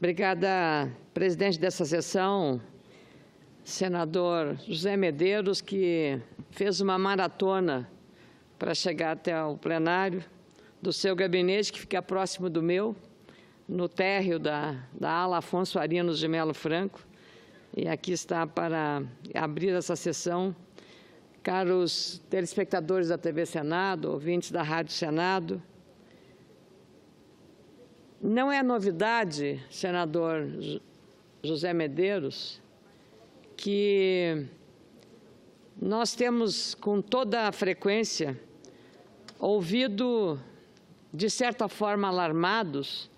Obrigada, presidente dessa sessão, senador José Medeiros, que fez uma maratona para chegar até o plenário do seu gabinete, que fica próximo do meu, no térreo da ala Afonso Arinos de Melo Franco. E aqui está para abrir essa sessão. Caros telespectadores da TV Senado, ouvintes da Rádio Senado, não é novidade, senador José Medeiros, que nós temos, com toda a frequência, ouvido, de certa forma, alarmados,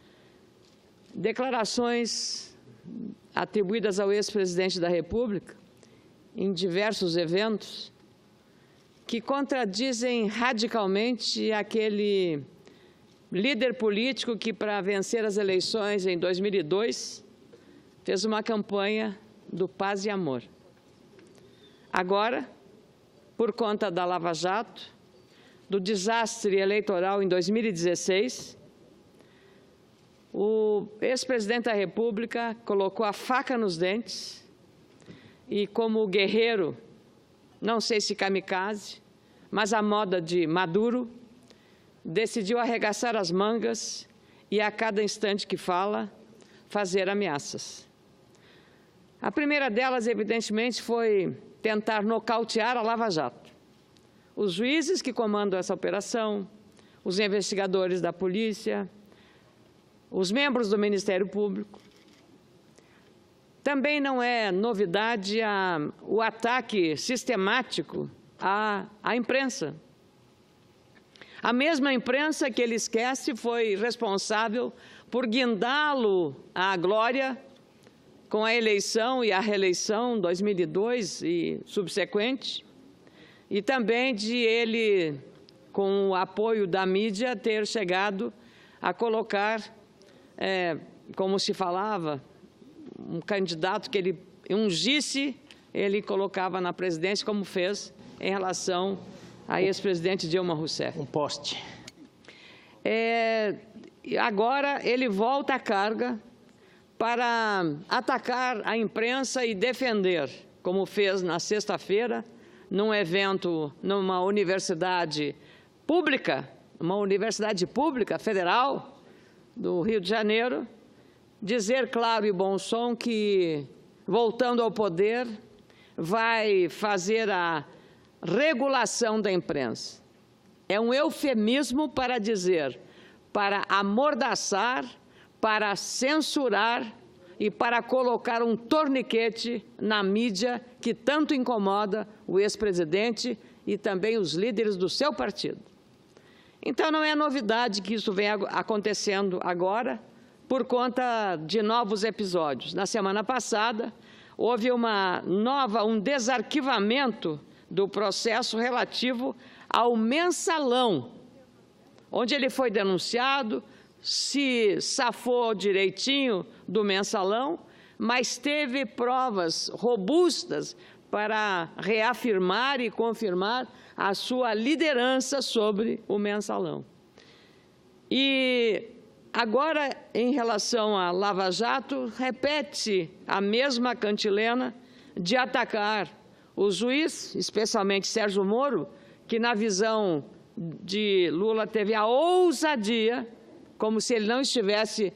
declarações atribuídas ao ex-presidente da República, em diversos eventos, que contradizem radicalmente aquele líder político que, para vencer as eleições em 2002, fez uma campanha do paz e amor. Agora, por conta da Lava Jato, do desastre eleitoral em 2016, o ex-presidente da República colocou a faca nos dentes e, como guerreiro, não sei se kamikaze, mas à moda de Maduro, decidiu arregaçar as mangas e, a cada instante que fala, fazer ameaças. A primeira delas, evidentemente, foi tentar nocautear a Lava Jato. Os juízes que comandam essa operação, os investigadores da polícia, os membros do Ministério Público. Também não é novidade o ataque sistemático à imprensa. A mesma imprensa que ele esquece foi responsável por guindá-lo à glória com a eleição e a reeleição 2002 e subsequente, e também de ele, com o apoio da mídia, ter chegado a colocar, como se falava, um candidato que ele ungisse, ele colocava na presidência, como fez em relação a ex-presidente Dilma Rousseff. Um poste. Agora ele volta à carga para atacar a imprensa e defender, como fez na sexta-feira, num evento numa universidade pública, federal do Rio de Janeiro, dizer claro e bom som que, voltando ao poder, vai fazer a regulação da imprensa. É um eufemismo para dizer, para amordaçar, para censurar e para colocar um torniquete na mídia que tanto incomoda o ex-presidente e também os líderes do seu partido. Então, não é novidade que isso venha acontecendo agora por conta de novos episódios. Na semana passada, houve um desarquivamento do processo relativo ao mensalão, onde ele foi denunciado, se safou direitinho do mensalão, mas teve provas robustas para reafirmar e confirmar a sua liderança sobre o mensalão. E agora, em relação à Lava Jato, repete a mesma cantilena de atacar o juiz, especialmente Sérgio Moro, que na visão de Lula teve a ousadia, como se ele não estivesse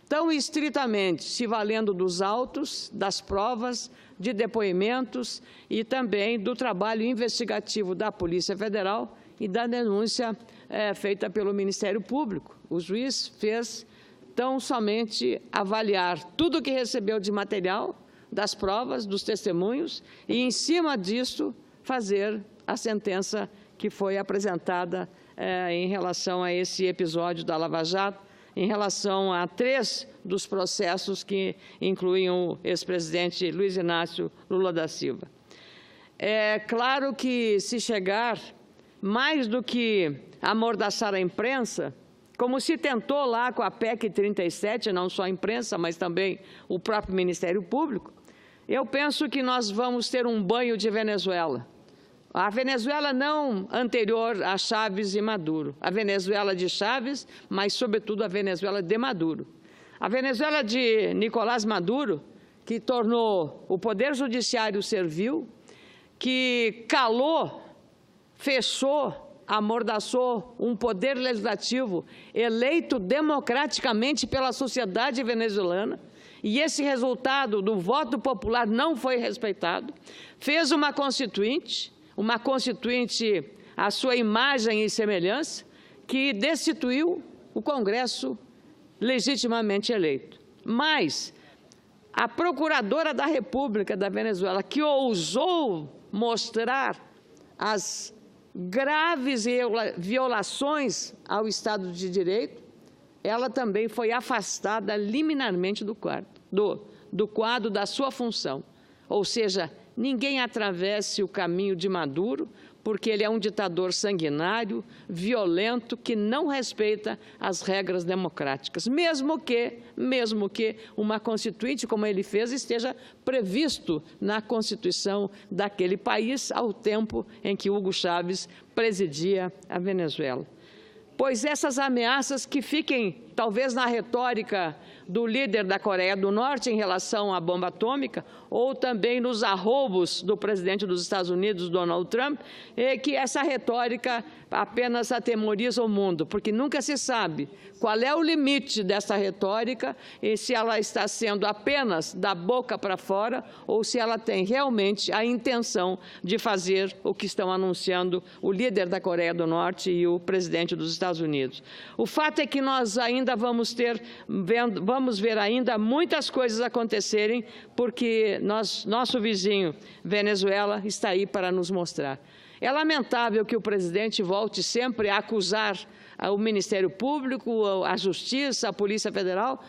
tão estritamente se valendo dos autos, das provas, de depoimentos e também do trabalho investigativo da Polícia Federal e da denúncia feita pelo Ministério Público. O juiz fez tão somente avaliar tudo o que recebeu de material, das provas, dos testemunhos, e, em cima disso, fazer a sentença que foi apresentada em relação a esse episódio da Lava Jato, em relação a 3 dos processos que incluem o ex-presidente Luiz Inácio Lula da Silva. É claro que, se chegar mais do que amordaçar a imprensa, como se tentou lá com a PEC 37, não só a imprensa, mas também o próprio Ministério Público, eu penso que nós vamos ter um banho de Venezuela. A Venezuela não anterior a Chávez e Maduro, a Venezuela de Chávez, mas, sobretudo, a Venezuela de Maduro. A Venezuela de Nicolás Maduro, que tornou o poder judiciário servil, que calou, fechou, amordaçou um poder legislativo eleito democraticamente pela sociedade venezuelana, e esse resultado do voto popular não foi respeitado, fez uma constituinte à sua imagem e semelhança, que destituiu o Congresso legitimamente eleito. Mas a Procuradora da República da Venezuela, que ousou mostrar as graves violações ao Estado de Direito, ela também foi afastada liminarmente do quadro da sua função. Ou seja, ninguém atravesse o caminho de Maduro, porque ele é um ditador sanguinário, violento, que não respeita as regras democráticas, mesmo que uma constituinte, como ele fez, esteja previsto na Constituição daquele país ao tempo em que Hugo Chávez presidia a Venezuela. Pois essas ameaças que fiquem, talvez, na retórica do líder da Coreia do Norte em relação à bomba atômica, ou também nos arroubos do presidente dos Estados Unidos, Donald Trump, que essa retórica apenas atemoriza o mundo, porque nunca se sabe qual é o limite dessa retórica e se ela está sendo apenas da boca para fora ou se ela tem realmente a intenção de fazer o que estão anunciando o líder da Coreia do Norte e o presidente dos Estados Unidos. O fato é que nós ainda vamos ver ainda muitas coisas acontecerem, porque nosso vizinho, Venezuela, está aí para nos mostrar. É lamentável que o presidente volte sempre a acusar o Ministério Público, a Justiça, a Polícia Federal,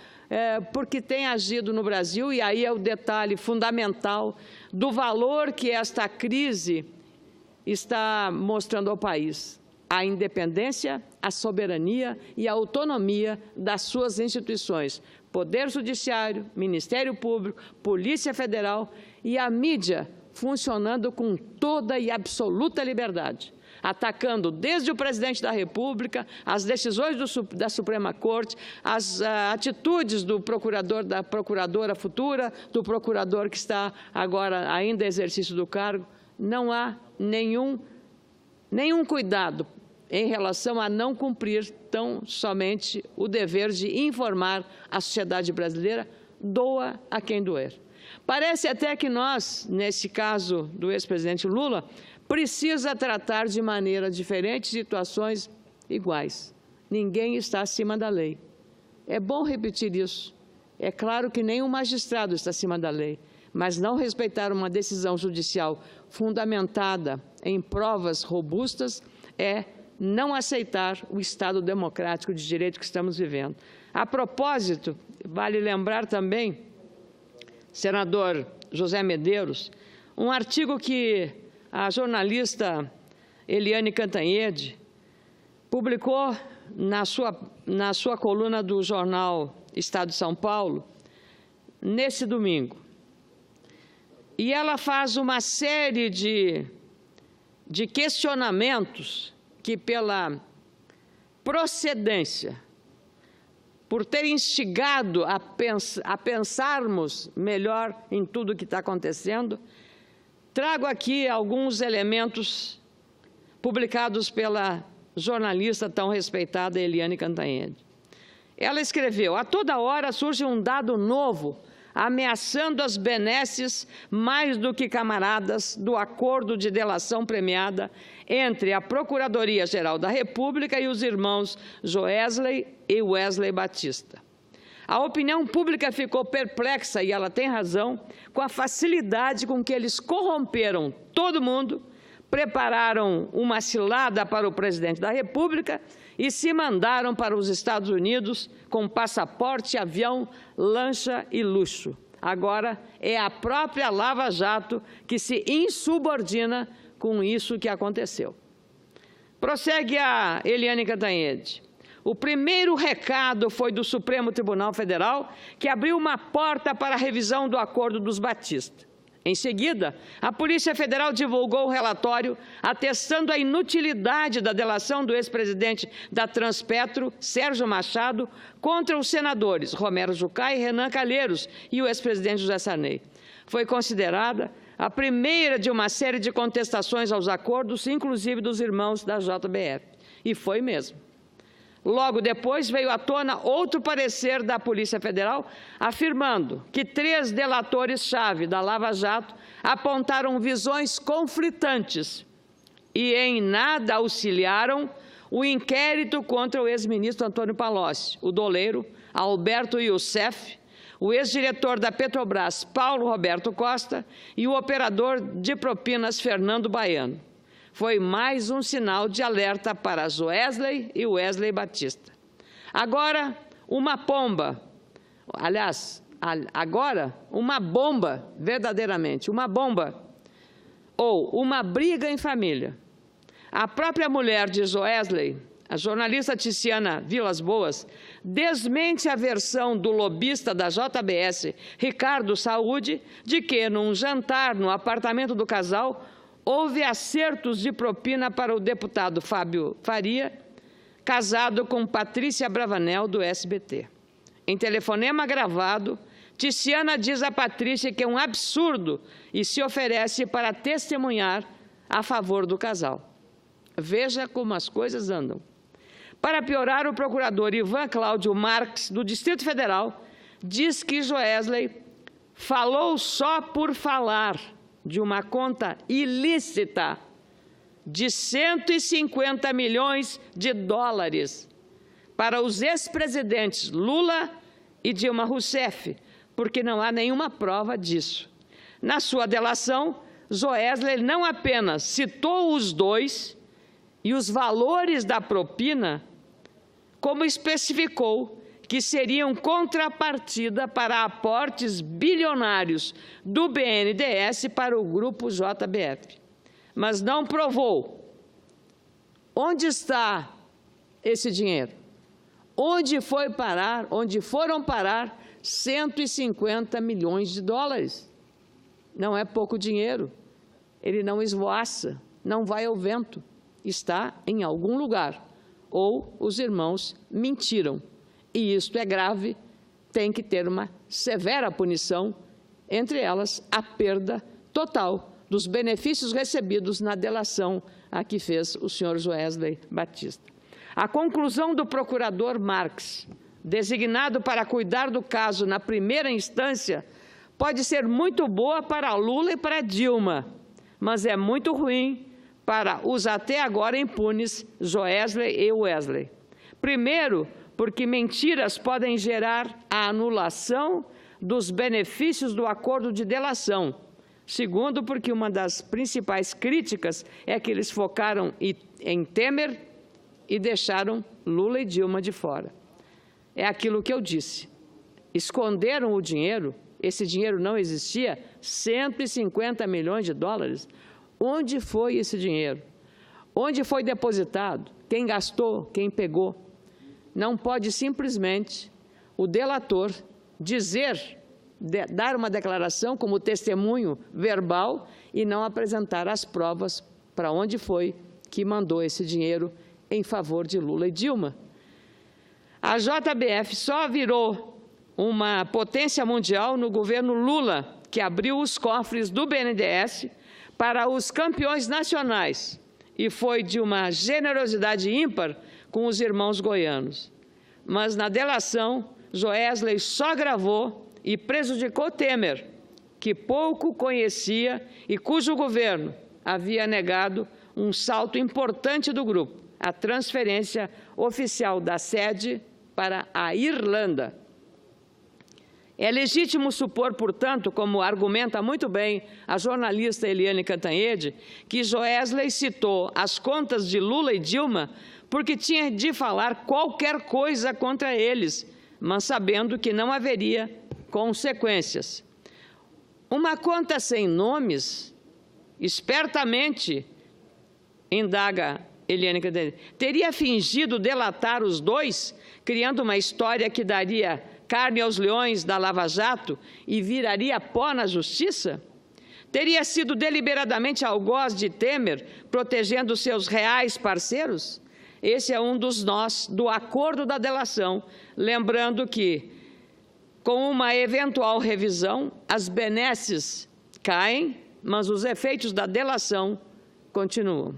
porque tem agido no Brasil, e aí é o detalhe fundamental do valor que esta crise está mostrando ao país: a independência, a soberania e a autonomia das suas instituições, Poder Judiciário, Ministério Público, Polícia Federal e a mídia funcionando com toda e absoluta liberdade, atacando desde o presidente da República, as decisões da Suprema Corte, as atitudes do procurador, da procuradora futura, do procurador que está agora ainda em exercício do cargo. Não há nenhum cuidado em relação a não cumprir tão somente o dever de informar a sociedade brasileira, doa a quem doer. Parece até que nós, nesse caso do ex-presidente Lula, precisa tratar de maneira diferente situações iguais. Ninguém está acima da lei. É bom repetir isso. É claro que nenhum magistrado está acima da lei, mas não respeitar uma decisão judicial fundamentada em provas robustas é não aceitar o Estado democrático de direito que estamos vivendo. A propósito, vale lembrar também, senador José Medeiros, um artigo que a jornalista Eliane Cantanhede publicou na sua coluna do jornal Estado de São Paulo, nesse domingo. E ela faz uma série de questionamentos que, pela procedência, por ter instigado a pensarmos melhor em tudo o que está acontecendo, trago aqui alguns elementos publicados pela jornalista tão respeitada Eliane Cantanhede. Ela escreveu: a toda hora surge um dado novo ameaçando as benesses mais do que camaradas do acordo de delação premiada entre a Procuradoria-Geral da República e os irmãos Joesley e Wesley Batista. A opinião pública ficou perplexa, e ela tem razão, com a facilidade com que eles corromperam todo mundo, prepararam uma cilada para o presidente da República e se mandaram para os Estados Unidos com passaporte, avião, lancha e luxo. Agora é a própria Lava Jato que se insubordina com isso que aconteceu. Prossegue a Eliane Cantanhede. O primeiro recado foi do Supremo Tribunal Federal, que abriu uma porta para a revisão do acordo dos Batista. Em seguida, a Polícia Federal divulgou o relatório atestando a inutilidade da delação do ex-presidente da Transpetro, Sérgio Machado, contra os senadores Romero Jucá e Renan Calheiros e o ex-presidente José Sarney. Foi considerada a primeira de uma série de contestações aos acordos, inclusive dos irmãos da JBF. E foi mesmo. Logo depois veio à tona outro parecer da Polícia Federal, afirmando que 3 delatores-chave da Lava Jato apontaram visões conflitantes e em nada auxiliaram o inquérito contra o ex-ministro Antônio Palocci, o doleiro Alberto Youssef, o ex-diretor da Petrobras, Paulo Roberto Costa, e o operador de propinas, Fernando Baiano. Foi mais um sinal de alerta para Joesley e Wesley Batista. Agora, uma bomba, verdadeiramente, uma bomba, ou uma briga em família. A própria mulher de Joesley, a jornalista Ticiana Vilas Boas, desmente a versão do lobista da JBS, Ricardo Saúde, de que, num jantar no apartamento do casal, houve acertos de propina para o deputado Fábio Faria, casado com Patrícia Bravanel, do SBT. Em telefonema gravado, Ticiana diz a Patrícia que é um absurdo e se oferece para testemunhar a favor do casal. Veja como as coisas andam. Para piorar, o procurador Ivan Cláudio Marques, do Distrito Federal, diz que Joesley falou só por falar de uma conta ilícita de 150 milhões de dólares para os ex-presidentes Lula e Dilma Rousseff, porque não há nenhuma prova disso. Na sua delação, Joesley não apenas citou os dois e os valores da propina, como especificou que seriam contrapartida para aportes bilionários do BNDES para o grupo JBF. Mas não provou. Onde está esse dinheiro? Onde foi parar? Onde foram parar 150 milhões de dólares? Não é pouco dinheiro. Ele não esvoaça, não vai ao vento. Está em algum lugar. Ou os irmãos mentiram. E isto é grave, tem que ter uma severa punição, entre elas a perda total dos benefícios recebidos na delação a que fez o senhor Joesley Batista. A conclusão do procurador Marques, designado para cuidar do caso na primeira instância, pode ser muito boa para Lula e para Dilma, mas é muito ruim para os até agora impunes Joesley e Wesley. Primeiro, porque mentiras podem gerar a anulação dos benefícios do acordo de delação. Segundo, porque uma das principais críticas é que eles focaram em Temer e deixaram Lula e Dilma de fora. É aquilo que eu disse. Esconderam o dinheiro, esse dinheiro não existia, 150 milhões de dólares. Onde foi esse dinheiro? Onde foi depositado? Quem gastou? Quem pegou? Não pode simplesmente o delator dar uma declaração como testemunho verbal e não apresentar as provas para onde foi que mandou esse dinheiro em favor de Lula e Dilma. A JBF só virou uma potência mundial no governo Lula, que abriu os cofres do BNDES para os campeões nacionais e foi de uma generosidade ímpar com os irmãos goianos. Mas na delação, Joesley só gravou e prejudicou Temer, que pouco conhecia e cujo governo havia negado um salto importante do grupo, a transferência oficial da sede para a Irlanda. É legítimo supor, portanto, como argumenta muito bem a jornalista Eliane Cantanhede, que Joesley citou as contas de Lula e Dilma porque tinha de falar qualquer coisa contra eles, mas sabendo que não haveria consequências. Uma conta sem nomes, espertamente, indaga Eliane Cantanhede, teria fingido delatar os dois, criando uma história que daria carne aos leões da Lava Jato e viraria pó na justiça? Teria sido deliberadamente algoz de Temer, protegendo seus reais parceiros? Esse é um dos nós do acordo da delação, lembrando que, com uma eventual revisão, as benesses caem, mas os efeitos da delação continuam.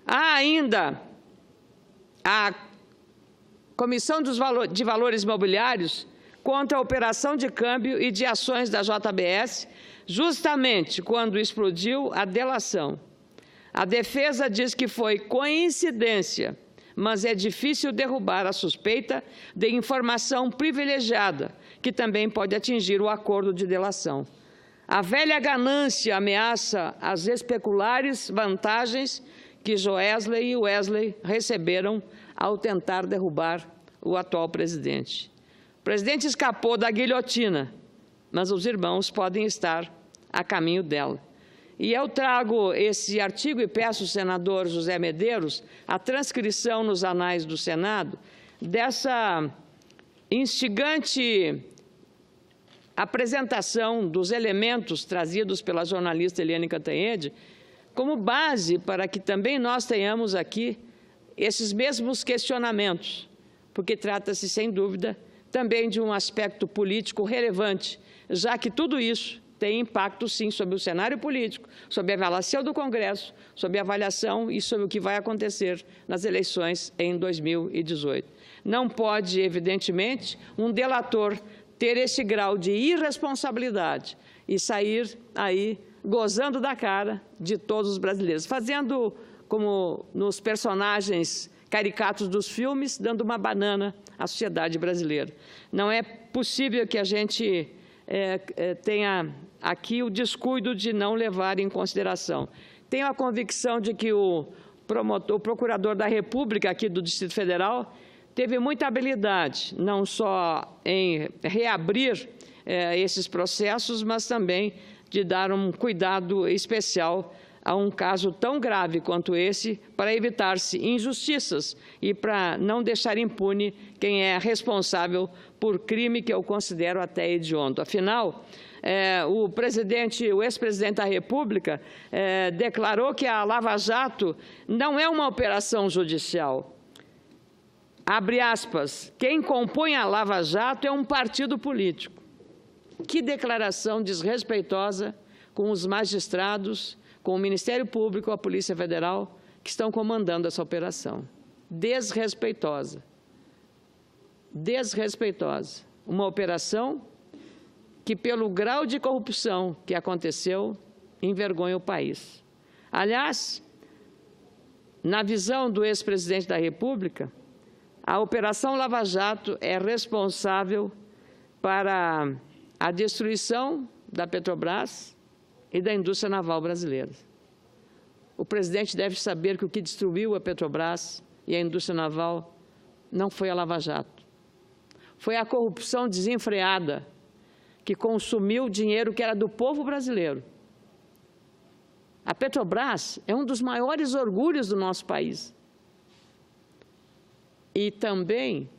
Há ainda a Comissão de Valores Imobiliários contra a operação de câmbio e de ações da JBS, justamente quando explodiu a delação. A defesa diz que foi coincidência, mas é difícil derrubar a suspeita de informação privilegiada, que também pode atingir o acordo de delação. A velha ganância ameaça as especulares vantagens que Joesley e Wesley receberam ao tentar derrubar o atual presidente. O presidente escapou da guilhotina, mas os irmãos podem estar a caminho dela. E eu trago esse artigo e peço ao senador José Medeiros a transcrição nos anais do Senado dessa instigante apresentação dos elementos trazidos pela jornalista Eliane Cantanhede, como base para que também nós tenhamos aqui esses mesmos questionamentos, porque trata-se, sem dúvida, também de um aspecto político relevante, já que tudo isso tem impacto, sim, sobre o cenário político, sobre a avaliação do Congresso, sobre a avaliação e sobre o que vai acontecer nas eleições em 2018. Não pode, evidentemente, um delator ter esse grau de irresponsabilidade e sair aí gozando da cara de todos os brasileiros, fazendo como nos personagens caricatos dos filmes, dando uma banana à sociedade brasileira. Não é possível que a gente tenha aqui o descuido de não levar em consideração. Tenho a convicção de que o procurador da República aqui do Distrito Federal teve muita habilidade, não só em reabrir esses processos, mas também de dar um cuidado especial a um caso tão grave quanto esse, para evitar-se injustiças e para não deixar impune quem é responsável por crime que eu considero até hediondo. Afinal, o ex-presidente da República declarou que a Lava Jato não é uma operação judicial. Abre aspas, quem compõe a Lava Jato é um partido político. Que declaração desrespeitosa com os magistrados, com o Ministério Público, a Polícia Federal, que estão comandando essa operação. Desrespeitosa. Desrespeitosa. Uma operação que, pelo grau de corrupção que aconteceu, envergonha o país. Aliás, na visão do ex-presidente da República, a Operação Lava Jato é responsável para a destruição da Petrobras e da indústria naval brasileira. O presidente deve saber que o que destruiu a Petrobras e a indústria naval não foi a Lava Jato. Foi a corrupção desenfreada que consumiu o dinheiro que era do povo brasileiro. A Petrobras é um dos maiores orgulhos do nosso país. E também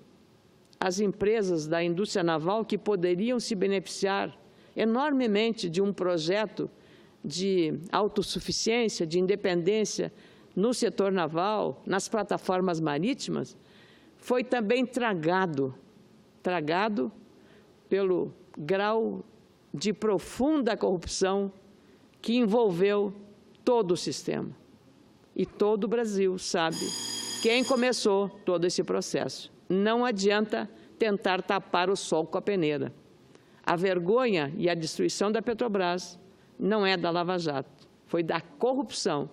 as empresas da indústria naval que poderiam se beneficiar enormemente de um projeto de autossuficiência, de independência no setor naval, nas plataformas marítimas, foi também tragado pelo grau de profunda corrupção que envolveu todo o sistema. E todo o Brasil sabe quem começou todo esse processo. Não adianta tentar tapar o sol com a peneira. A vergonha e a destruição da Petrobras não é da Lava Jato, foi da corrupção.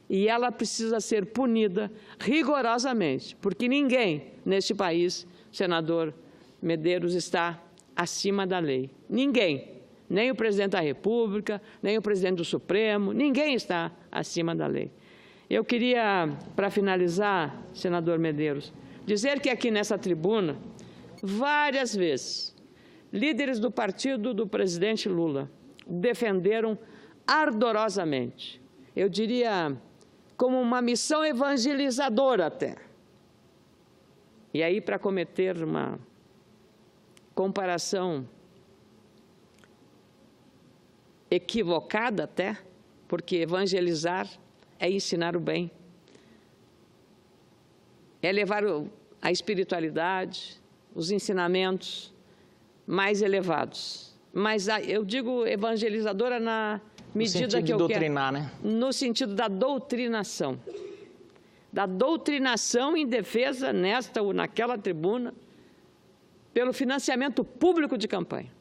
E ela precisa ser punida rigorosamente, porque ninguém neste país, senador Medeiros, está acima da lei. Ninguém, nem o presidente da República, nem o presidente do Supremo, ninguém está acima da lei. Eu queria, para finalizar, senador Medeiros, dizer que aqui nessa tribuna, várias vezes, líderes do partido do presidente Lula defenderam ardorosamente, eu diria como uma missão evangelizadora até. E aí, para cometer uma comparação equivocada até, porque evangelizar é ensinar o bem, é levar a espiritualidade, os ensinamentos mais elevados. Mas eu digo evangelizadora na medida que eu quero. No sentido de doutrinar, né? No sentido da doutrinação. Da doutrinação em defesa, nesta ou naquela tribuna, pelo financiamento público de campanha,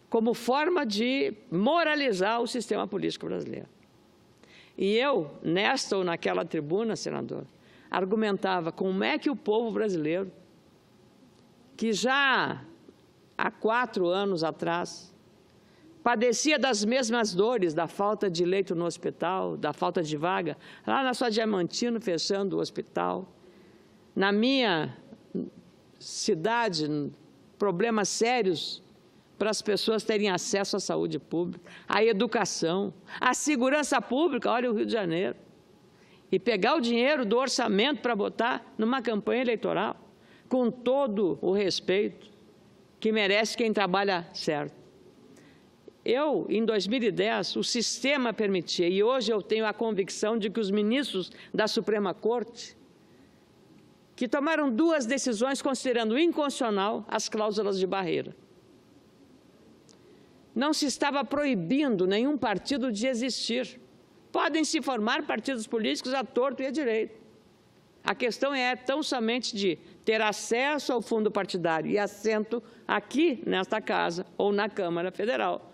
como forma de moralizar o sistema político brasileiro. E eu, nesta ou naquela tribuna, senador, argumentava como é que o povo brasileiro, que já há 4 anos atrás padecia das mesmas dores, da falta de leito no hospital, da falta de vaga, lá na sua Diamantino, fechando o hospital. Na minha cidade, problemas sérios para as pessoas terem acesso à saúde pública, à educação, à segurança pública, olha o Rio de Janeiro. E pegar o dinheiro do orçamento para botar numa campanha eleitoral, com todo o respeito que merece quem trabalha certo. Em 2010, o sistema permitia, e hoje eu tenho a convicção de que os ministros da Suprema Corte, que tomaram 2 decisões considerando inconstitucional as cláusulas de barreira. Não se estava proibindo nenhum partido de existir. Podem se formar partidos políticos à torto e à direito. A questão é tão somente de ter acesso ao fundo partidário e assento aqui nesta casa ou na Câmara Federal,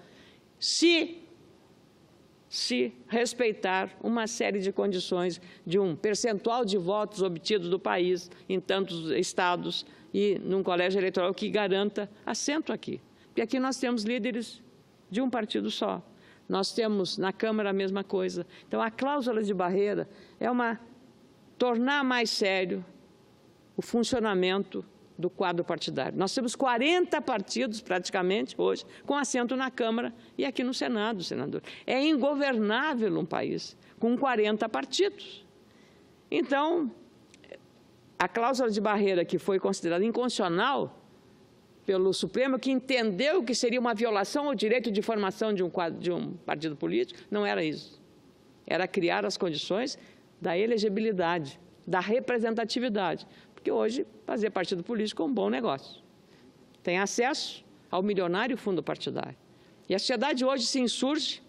se respeitar uma série de condições de um percentual de votos obtidos do país em tantos estados e num colégio eleitoral que garanta assento aqui. Porque aqui nós temos líderes de um partido só. Nós temos na Câmara a mesma coisa. Então, a cláusula de barreira é tornar mais sério o funcionamento do quadro partidário. Nós temos 40 partidos, praticamente, hoje, com assento na Câmara e aqui no Senado, senador. É ingovernável um país com 40 partidos. Então, a cláusula de barreira que foi considerada inconstitucional pelo Supremo, que entendeu que seria uma violação ao direito de formação de um partido político, não era isso. Era criar as condições da elegibilidade, da representatividade. Porque hoje fazer partido político é um bom negócio. Tem acesso ao milionário fundo partidário. E a sociedade hoje se insurge,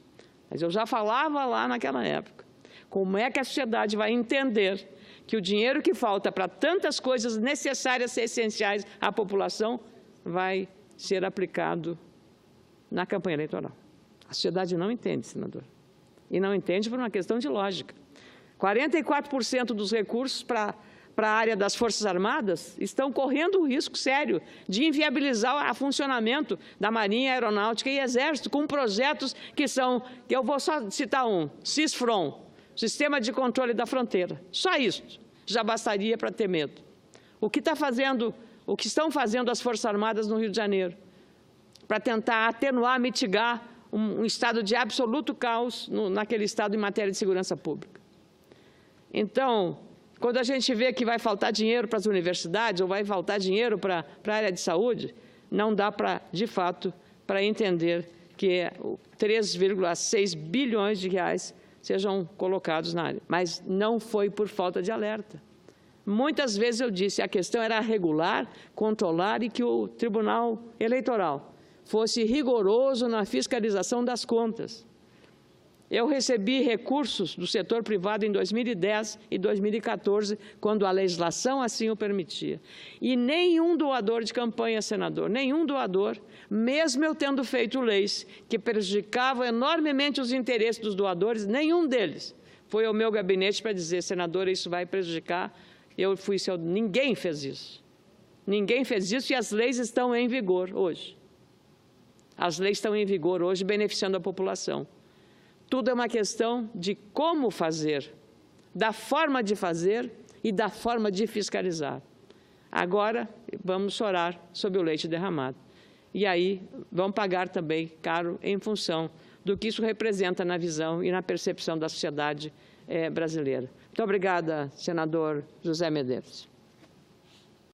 mas eu já falava lá naquela época, como é que a sociedade vai entender que o dinheiro que falta para tantas coisas necessárias e essenciais à população vai ser aplicado na campanha eleitoral. A sociedade não entende, senador. E não entende por uma questão de lógica. 44% dos recursos para a área das Forças Armadas estão correndo um risco sério de inviabilizar o funcionamento da Marinha, Aeronáutica e Exército, com projetos que eu vou só citar CISFRON, Sistema de Controle da Fronteira. Só isso já bastaria para ter medo. O que estão fazendo as Forças Armadas no Rio de Janeiro para tentar atenuar, mitigar um estado de absoluto caos naquele estado em matéria de segurança pública. Então, quando a gente vê que vai faltar dinheiro para as universidades ou vai faltar dinheiro para a área de saúde, não dá de fato, para entender que 3,6 bilhões de reais sejam colocados na área. Mas não foi por falta de alerta. Muitas vezes eu disse, a questão era regular, controlar e que o Tribunal Eleitoral fosse rigoroso na fiscalização das contas. Eu recebi recursos do setor privado em 2010 e 2014, quando a legislação assim o permitia. E nenhum doador de campanha, senador, nenhum doador, mesmo eu tendo feito leis que prejudicavam enormemente os interesses dos doadores, nenhum deles foi ao meu gabinete para dizer, senadora, isso vai prejudicar. Ninguém fez isso. Ninguém fez isso e as leis estão em vigor hoje. As leis estão em vigor hoje, beneficiando a população. Tudo é uma questão de como fazer, da forma de fazer e da forma de fiscalizar. Agora, vamos chorar sobre o leite derramado. E aí, vão pagar também caro em função do que isso representa na visão e na percepção da sociedade brasileira. Muito obrigada, senador José Medeiros.